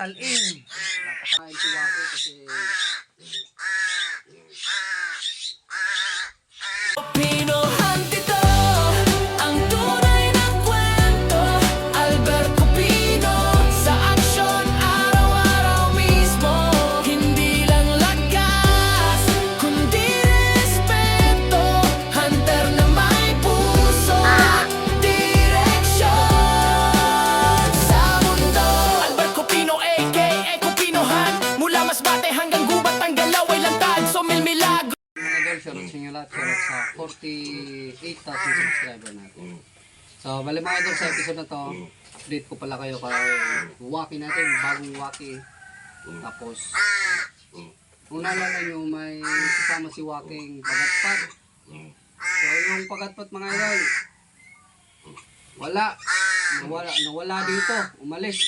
salin. Napakain si Waki kasi Pinohan dito ang tunay na kwento. Alberto Pino sa aksyon araw-araw mismo. Hindi lang lakas kundi respeto. Hunter na may puso at direksyon sa mundo. Alberto Pino aka Kupinohan. Mula Masbate hanggang Gubat ang galaw ay lantad. So milagro. shoutout sa inyo lahat, shoutout sa 48,000 subscriber natin. So, bali mga idol, sa episode na to, update ko pala kayo kay Waki natin, bagong Waki. Tapos, kung naalala nyo, may kasama si Waking pagatpat. So, yung pagatpat mga idol, nawala dito, umalis.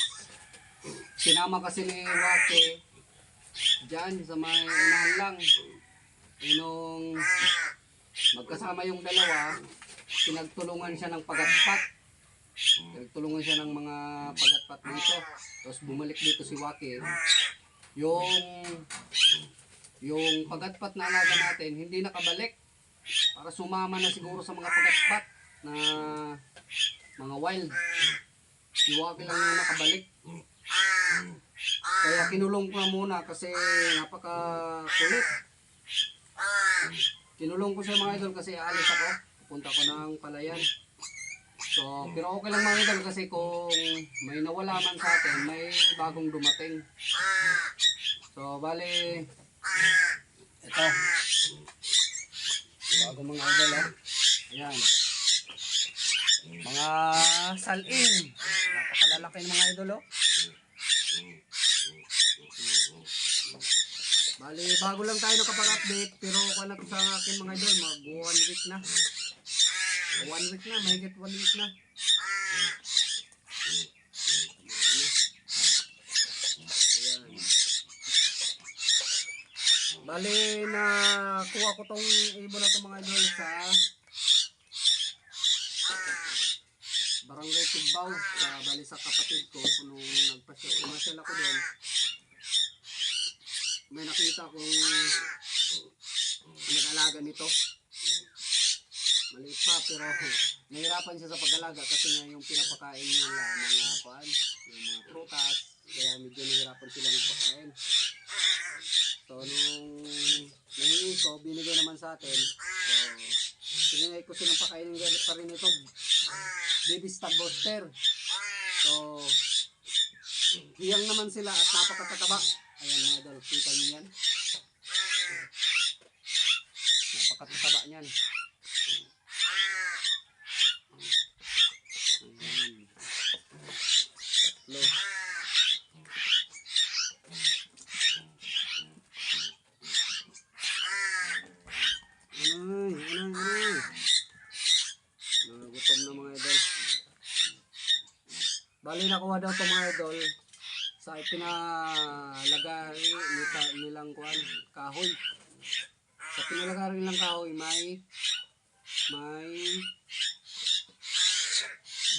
Sinama kasi ni Waki dyan sa may unahan lang. Nung magkasama yung dalawa, pinagtulungan siya ng pagatpat. Pinagtulungan siya ng mga pagatpat dito. Tapos bumalik dito si Waki. Yung pagatpat na alaga natin, hindi nakabalik. Para sumama na siguro sa mga pagatpat na mga wild. Si Waki lang yung nakabalik. Kaya kinulong ko na muna kasi napaka-kulit. Kinulong ko siya mga idol kasi aalis ako. Pupunta ko ng palayan. So, pero okay lang mga idol kasi kung may nawala man sa atin, may bagong dumating. So, bali, ito. Bagong mga idol, oh. Ayan. Mga salin. Napakalalaki ng mga idol, oh. Bali, bago lang tayo nakapag-update, pero kung na to sa akin mga idol, mag 1 week na. 1 week na, mahigit 1 week na. Ayan. Bali, nakuha ko tong ibon na to mga idol sa Barangay Tugbaw, bali sa kapatid ko, nung nagpasyal ako doon. May nakita kong nag-alaga nito. Maliit pa pero nahirapan siya sa pag-alaga kasi nga yung pinapakain nila mga kuan, yung mga prutas, kaya medyo nahirapan sila magpakain. So nung nahingi ko, binigay naman sa atin. So tinigay ko silang pakainin pa rin ito. Baby Stag Booster. So hiyang naman sila at napakatataba. Ayan mga idol, kita nyo yan. Napakatataba niyan. Ayan. Tatlo. Anay. Nagutom na mga idol. Bali nakuha daw ito mga idol sa pinalagay nilang kuan kahoy. Sa pinalagay nilang kahoy may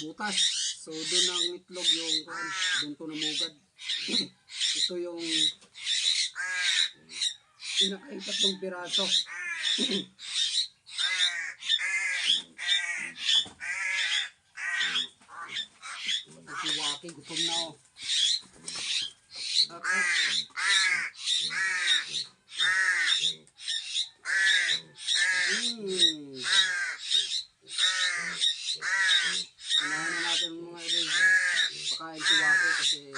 butas. So doon ang itlog yung kuan, doon to namugad. Ito yung pinaka-tatlong piraso. Si Waki gutom na oh. Okay. Unahan na natin mga idol. Pakain si Waki kasi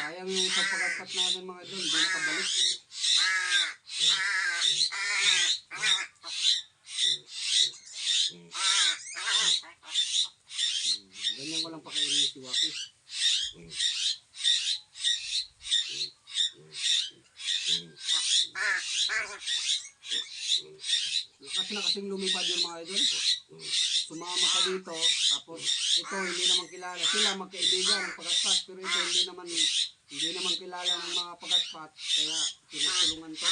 sayang yung sa pagkakat natin mga idol, hindi nakabalik. Ganyan ko lang pakainin si Waki. na kasing lumipad yung mga idol. Sumama ka dito, tapos ito hindi naman kilala. Sila magkaibigan ng pagatpat, pero ito hindi naman kilala ng mga pagatpat, kaya tinutulungan to.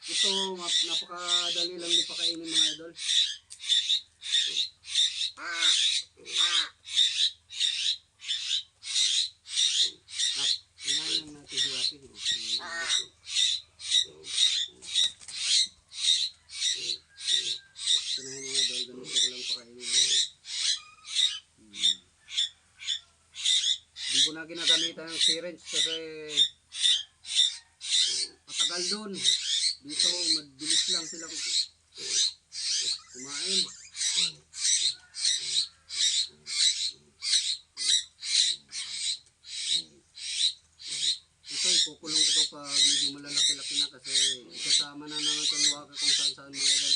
Ito, napakadali lang din pakainin mga idol. Inahin lang natin si Waki. Inahin mga idol, ganito ko lang pakainin. Hindi ko na ginagamitan ng syringe kasi matagal dun. Dito, mabilis lang silang kumain. Ito, ikukulong ko ito pag medyo malalaki-laki na kasi isasama na naman itong Waki kung saan-saan mga idol.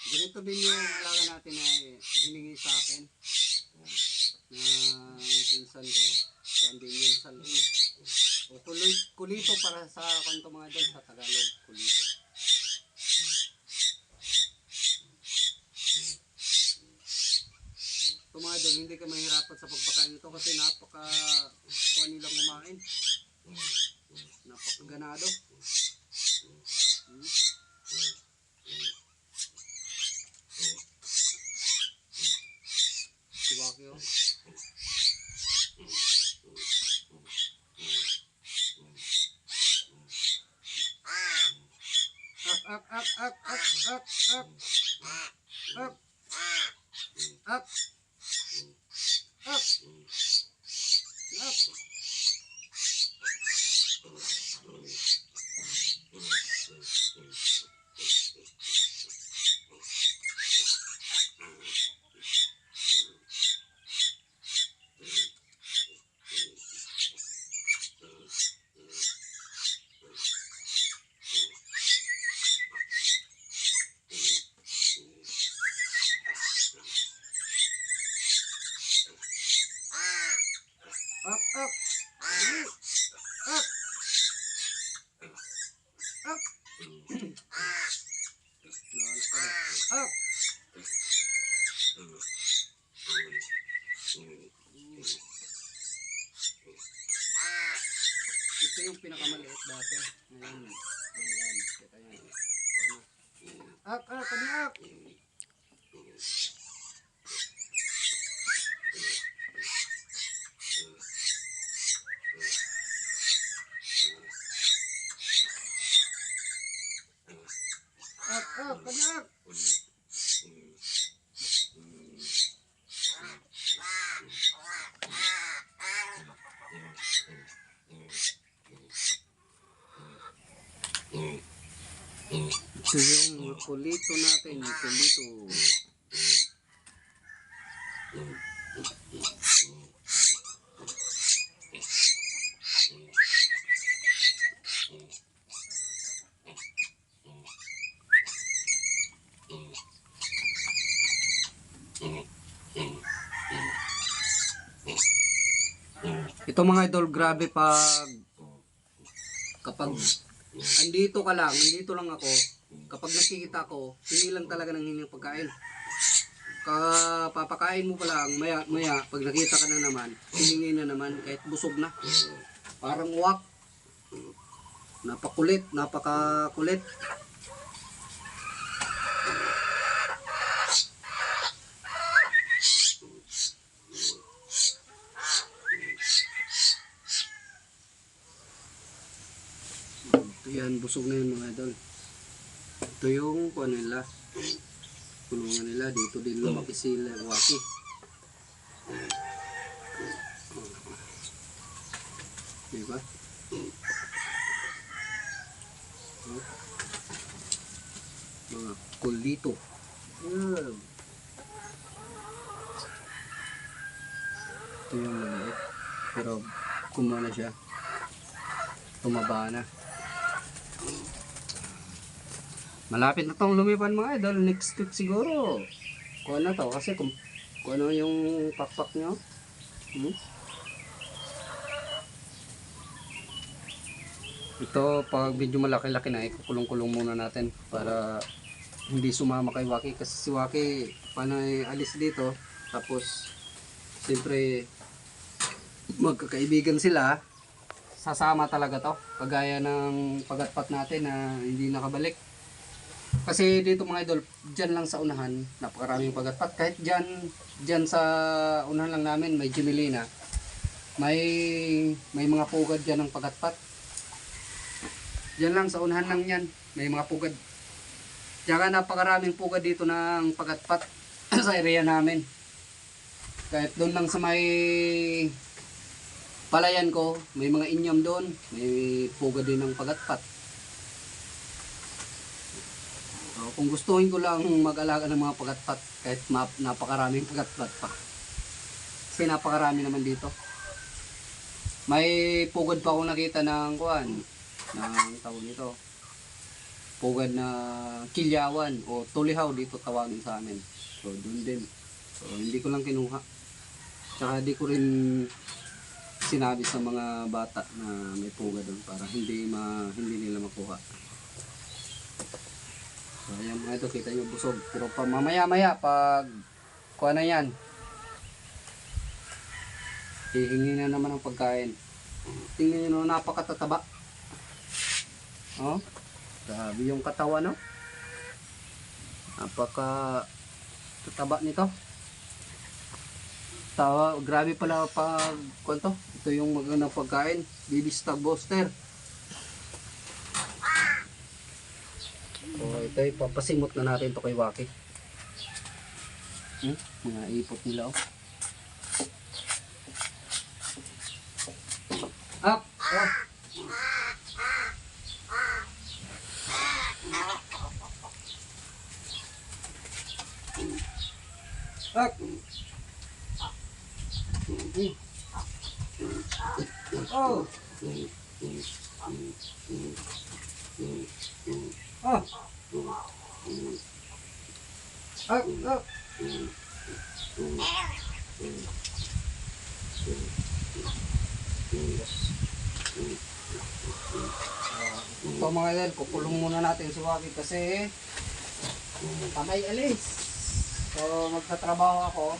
Ganito din yung alaga natin na hiningi sa akin na pinsan ko. Kaya din yun sa o kulito para sa kanto mga dyan sa Tagalog, kulito. Ito mga dyan, hindi ka mahirapan sa pagpakain ito kasi kuha nilang kumain. Napakaganado. Si Waki oh. Up, up, up, up, up, up, up, up, up, up. Up, up, up, up, up. Ito yung pinakamaliit dati. Ngayon, kita yan. Up, up, kami up. Up, up, kami up. Ito yung kulito natin, kulito. Ito mga idol, grabe kapag andito ka lang, andito lang ako, kapag nakikita ko, hindi lang talaga nang hindi pagkain. Papakain mo pa lang, maya, pag nakita ka na naman, hiningi na naman, kahit busog na. Parang uwak. Napakakulit. Ito yan, busog na yun mga idol. Ito yung kuha nila. Kulungan nila. Dito din lumaki sila. Waki. Diba? Mga kulito. Ito yung maliit. Pero kumana siya. Tumaba na. Malapit na tong lumipan mga idol. Next week siguro. Kuha na to. Kasi kung ano yung pakpak nyo. Ito pag medyo malaki-laki na ikukulong-kulong muna natin para hindi sumama kay Waki kasi si Waki panay alis dito tapos siyempre magkakaibigan sila, sasama talaga to kagaya ng pagatpat natin na hindi nakabalik kasi dito mga idol dyan lang sa unahan napakaraming pagatpat kahit dyan sa unahan lang namin may Gemelina may mga pugad dyan ng pagatpat. Diyan lang sa unahan lang yan. May mga pugad. Tsaka napakaraming pugad dito ng pagatpat sa area namin. Kahit doon lang sa may palayan ko, may mga inyam doon. May pugad din ng pagatpat. So, kung gustuhin ko lang mag-alaga ng mga pagatpat, kahit napakaraming pagatpat pa. Kasi napakarami naman dito. May pugad pa akong nakita ng kuwan. Ng tawag nito pugad na kilyawan o tulihaw dito tawagin sa amin. So doon din. So hindi ko lang kinuha. Tsaka di ko rin sinabi sa mga bata na may pugad doon para hindi nila makuha. So ayan mga ito kita nyo busog. Pero pa mamaya pag kuha na yan hihingi na naman ang pagkain. Tingnan nyo napakatataba. Oh, grabe yung katawan, no? Napaka tataba nito. Grabe pala pag kwento. Ito yung magandang pagkain, baby stag booster. So, ito ipapasimot na natin to kay Waki. Mga ipot nila, oh. Up! Oh. Up. Oh. Oh. Up. Ito mga idol, kukulong muna natin si Waki kasi kamay alis. So magtatrabaho ako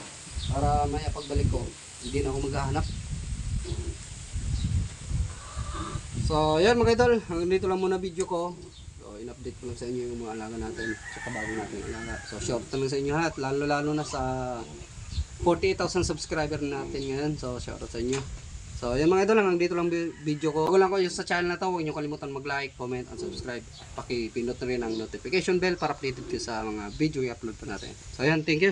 para may pagbalik ko hindi na ako maghahanap. So yan mga idol, hanggang dito lang muna video ko. So in-update ko lang sa inyo yung mga alaga natin sa kabago natin alaga. So short lang sa inyo lahat, lalo na sa 48,000 subscriber natin ngayon. So shout out sa inyo. So yan mga idol, hanggang dito lang video ko. Kung lang kayo sa channel na to, huwag niyo kalimutan mag-like, comment, and subscribe. Paki-pindot na rin ang notification bell para updated kayo sa mga video i-upload pa natin. So yan, thank you.